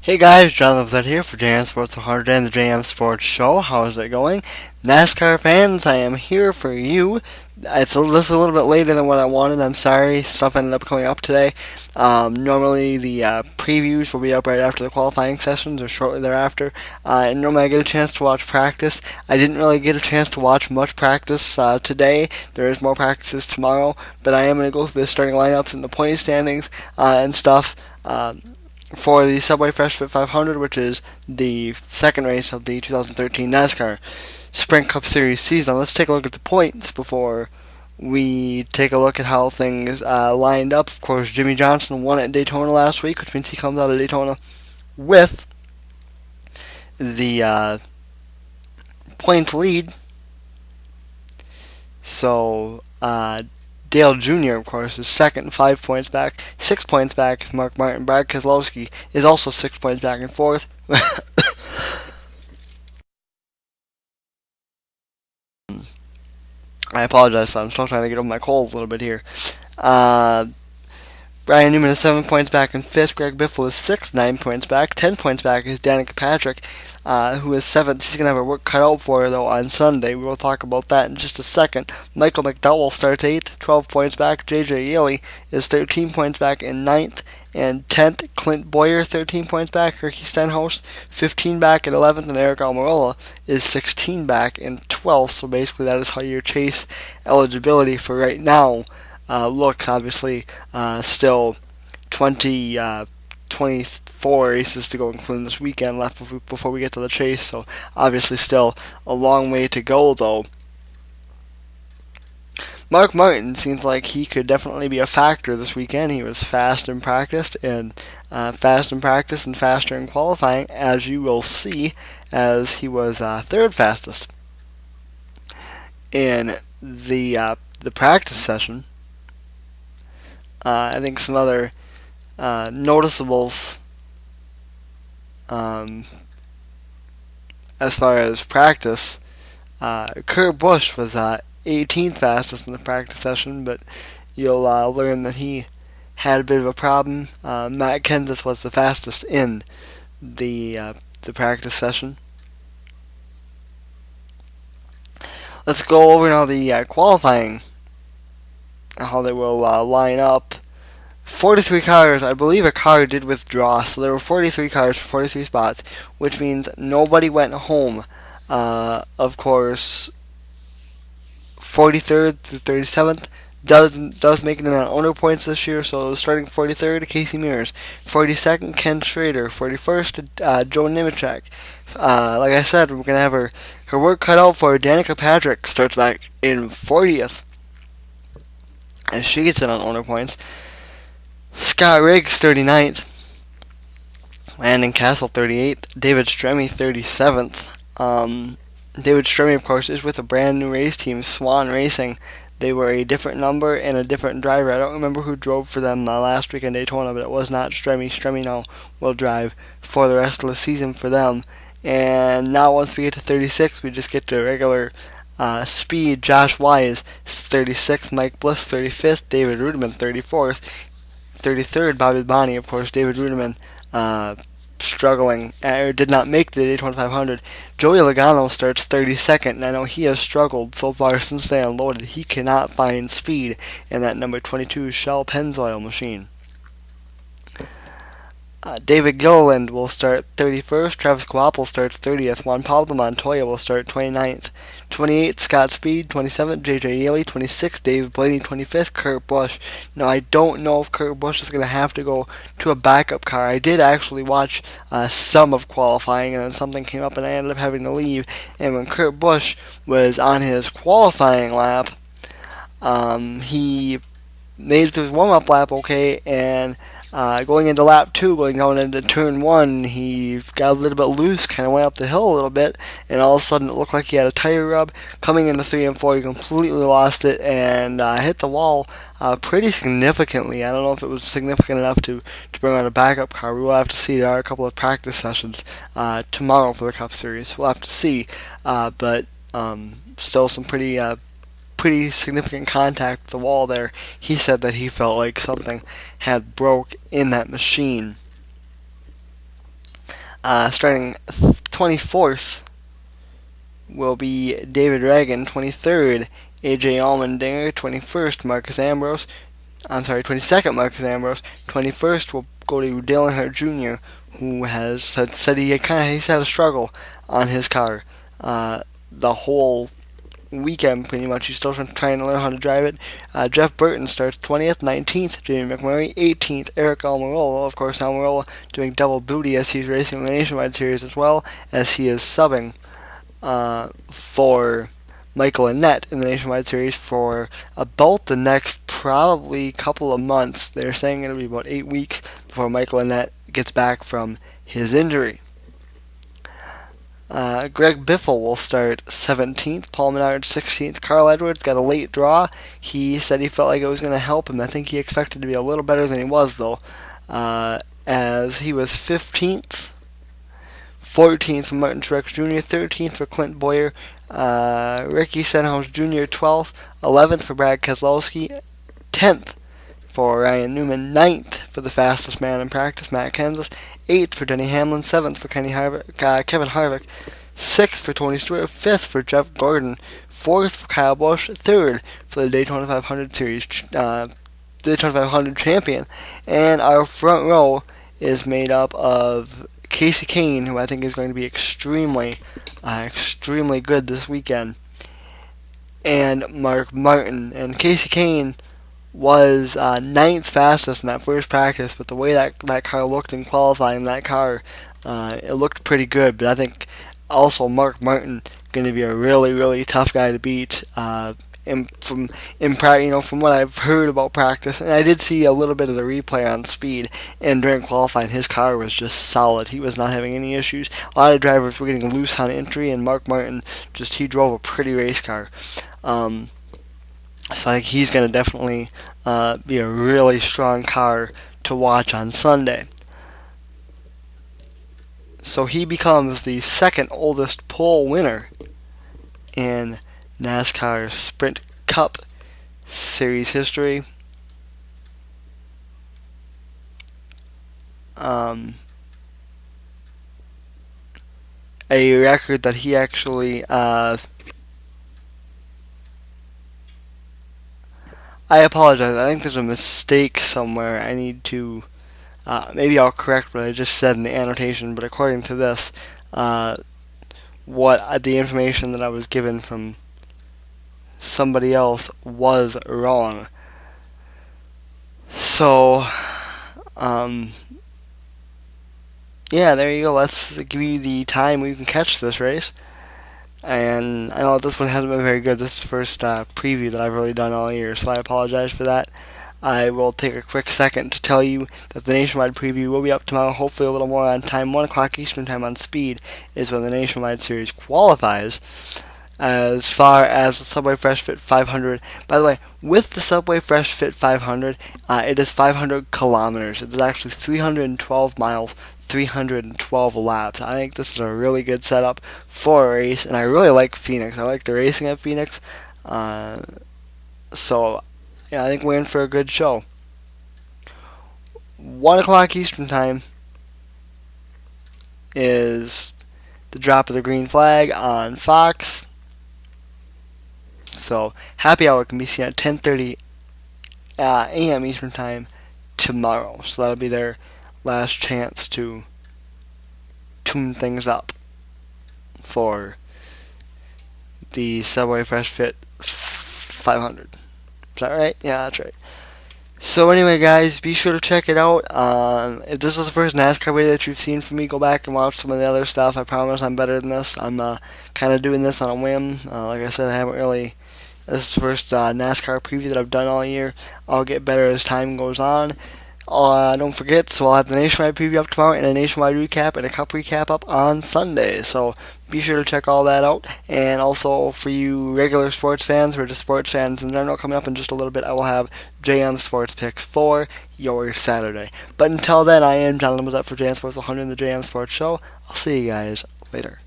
Hey guys, Jonathan Zed here for JM Sports 100 and the JM Sports Show. How's it going? NASCAR fans, I am here for you. This is a little bit later than what I wanted. I'm sorry. Stuff ended up coming up today. Normally, the previews will be up right after the qualifying sessions or shortly thereafter. And normally, I get a chance to watch practice. I didn't really get a chance to watch much practice today. There is more practices tomorrow, but I am going to go through the starting lineups and the point standings and stuff. For the Subway Fresh Fit 500, which is the second race of the 2013 NASCAR Sprint Cup Series season. Let's take a look at the points before we take a look at how things lined up. Of course, Jimmy Johnson won at Daytona last week, which means he comes out of Daytona with the points lead. So, Dale Jr., of course, is second, 5 points back. 6 points back is Mark Martin. Brad Keselowski is also 6 points back in fourth. I apologize, I'm still trying to get over my cold a little bit here. Brian Newman is 7 points back in fifth. Greg Biffle is sixth, 9 points back. 10 points back is Danica Patrick, who is seventh. She's going to have her work cut out for her, though, on Sunday. We will talk about that in just a second. Michael McDowell starts eighth, 12 points back. J.J. Yeley is 13 points back in ninth. And 10th, Clint Boyer, 13 points back. Ricky Stenhouse, 15 back in 11th. And Eric Almirola is 16 back in 12th. So basically, that is how your chase eligibility for right now looks. Obviously, still 24 races to go, including this weekend left before we get to the chase. So obviously, still a long way to go, though. Mark Martin seems like he could definitely be a factor this weekend. He was fast in practice and faster in qualifying, as you will see, as he was third fastest in the practice session. I think some other noticeables as far as practice. Kurt Busch was 18th fastest in the practice session, but you'll learn that he had a bit of a problem. Matt Kenseth was the fastest in the practice session. Let's go over now the qualifying, how they will line up. 43 cars, I believe a car did withdraw, so there were 43 cars for 43 spots, which means nobody went home. Of course, 43rd through 37th does make it in on owner points this year, so starting 43rd, Casey Mears. 42nd, Ken Schrader. 41st, Joe Nemechek. Like I said, we're going to have her work cut out for her. Danica Patrick starts back in 40th, as she gets in on owner points. Scott Riggs, 39th. Landon Castle, 38th. David Stremme, 37th. David Stremme, of course, is with a brand new race team, Swan Racing. They were a different number and a different driver. I don't remember who drove for them last week in Daytona, but it was not Stremme. Stremme now will drive for the rest of the season for them. And now once we get to 36, we just get to regular speed. Josh Wise, 36th. Mike Bliss, 35th. David Rudiman, 34th. 33rd, Bobby Bonnie, of course. David Rudiman struggling, or did not make the Daytona 500. Joey Logano starts 32nd, and I know he has struggled so far since they unloaded. He cannot find speed in that number 22 Shell Pennzoil machine. David Gilliland will start 31st. Travis Coapel starts 30th. Juan Pablo Montoya will start 29th. 28th, Scott Speed. 27th, J.J. Yeley. 26th, Dave Blaney. 25th, Kurt Busch. Now, I don't know if Kurt Busch is going to have to go to a backup car. I did actually watch some of qualifying, and then something came up, and I ended up having to leave. And when Kurt Busch was on his qualifying lap, he made it through his warm-up lap okay, and going into lap 2, going down into turn 1, he got a little bit loose, kind of went up the hill a little bit, and all of a sudden it looked like he had a tire rub. Coming into 3 and 4, he completely lost it and hit the wall pretty significantly. I don't know if it was significant enough to bring out a backup car. We will have to see. There are a couple of practice sessions tomorrow for the Cup Series. We'll have to see, but still some pretty significant contact with the wall there. He said that he felt like something had broke in that machine. Starting 24th will be David Reagan. 23rd, AJ Allmendinger. 21st, Marcus Ambrose. 22nd, Marcus Ambrose. 21st will go to Dale Earnhardt Jr., who has said he's had a struggle on his car the whole weekend, pretty much. He's still trying to learn how to drive it. Jeff Burton starts 20th, 19th, Jamie McMurray, 18th, Eric Almirola. Of course, Almirola doing double duty as he's racing the Nationwide Series as well as he is subbing for Michael Annett in the Nationwide Series for about the next probably couple of months. They're saying it'll be about 8 weeks before Michael Annett gets back from his injury. Greg Biffle will start 17th, Paul Menard 16th. Carl Edwards got a late draw. He said he felt like it was going to help him. I think he expected to be a little better than he was, though, as he was 15th. 14th for Martin Truex Jr., 13th for Clint Boyer, Ricky Stenhouse Jr. 12th, 11th for Brad Keselowski, 10th for Ryan Newman, 9th for the fastest man in practice, Matt Kenseth, 8th for Denny Hamlin, 7th for Kevin Harvick, 6th for Tony Stewart, 5th for Jeff Gordon, 4th for Kyle Busch, 3rd for the Daytona 500 Series, Daytona 500 champion, and our front row is made up of Casey Kane, who I think is going to be extremely good this weekend, and Mark Martin. And Casey Kane was 9th fastest in that first practice, but the way that car looked in qualifying, it looked pretty good. But I think also Mark Martin going to be a really tough guy to beat. From what I've heard about practice, and I did see a little bit of the replay on speed, and during qualifying his car was just solid. He was not having any issues. A lot of drivers were getting loose on entry, and Mark Martin he drove a pretty race car. So I think he's going to definitely be a really strong car to watch on Sunday. So he becomes the second oldest pole winner in NASCAR Sprint Cup Series history. A record that he actually I apologize. I think there's a mistake somewhere. I need to maybe I'll correct what I just said in the annotation, but according to this, what the information that I was given from somebody else was wrong. So, yeah, there you go. Let's give you the time where you can catch this race. And I know this one hasn't been very good. This is the first preview that I've really done all year, so I apologize for that. I will take a quick second to tell you that the Nationwide preview will be up tomorrow, hopefully a little more on time. 1 o'clock Eastern Time on Speed is when the Nationwide Series qualifies. As far as the Subway Fresh Fit 500, by the way, with the Subway Fresh Fit 500, it is 500 kilometers. It is actually 312 miles, 312 laps. I think this is a really good setup for a race, and I really like Phoenix. I like the racing at Phoenix. So, yeah, I think we're in for a good show. 1 o'clock Eastern Time is the drop of the green flag on Fox. So, Happy Hour can be seen at 10:30 a.m. Eastern Time tomorrow. So that'll be their last chance to tune things up for the Subway Fresh Fit 500. Is that right? Yeah, that's right. So anyway, guys, be sure to check it out. If this is the first NASCAR video that you've seen from me, go back and watch some of the other stuff. I promise I'm better than this. I'm kind of doing this on a whim. Like I said, I haven't really... This is the first NASCAR preview that I've done all year. I'll get better as time goes on. Don't forget, so I'll have the Nationwide preview up tomorrow, and a Nationwide recap, and a Cup recap up on Sunday. So be sure to check all that out. And also, for you regular sports fans, or just sports fans in general, coming up in just a little bit, I will have JM Sports Picks for your Saturday. But until then, I am John Limazet for JM Sports 100 in the JM Sports Show. I'll see you guys later.